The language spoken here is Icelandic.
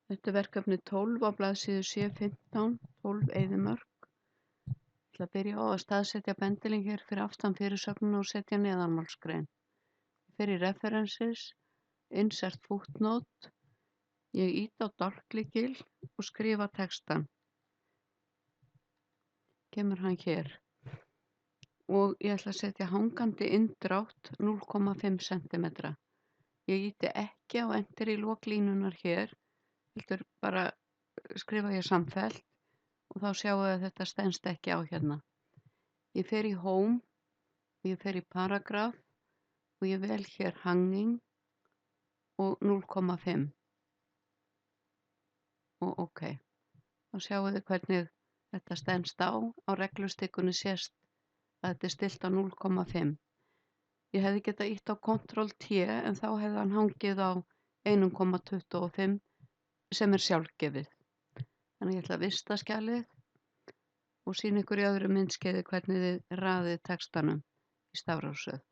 Þetta er verkefni 12 á blaðsíðu 715, 12 eyðimörk. Ég ætla að byrja á að staðsetja bendilinn hér fyrir aftan fyrirsögnina og setja neðanmálsgrein. Ég fer í references, insert footnote, ég ýti á dálklykil og skrifa textann. Kemur hann hér. Og ég ætla að setja hangandi inndrátt 0,5 cm. Ég ýti ekki á enter í lok línunnar hér, heldur bara skrifa ég samfellt og þá sjáum við að þetta stenst ekki á hérna. Ég fer í home og ég fer í paragraf og ég vel hér hanging og 0,5 og ok. Þá sjáum við hvernig þetta stenst á reglustikunni sést að þetta er stillt á 0,5. Ég hefði getað ýtt á Ctrl+T en þá hefði hann hangið á 1,25 sem er sjálfgefið. Þannig ég ætla að vista skjalið og sýna ykkur í öðru myndskeiði hvernig þið raðið textanum í stafrófsröð.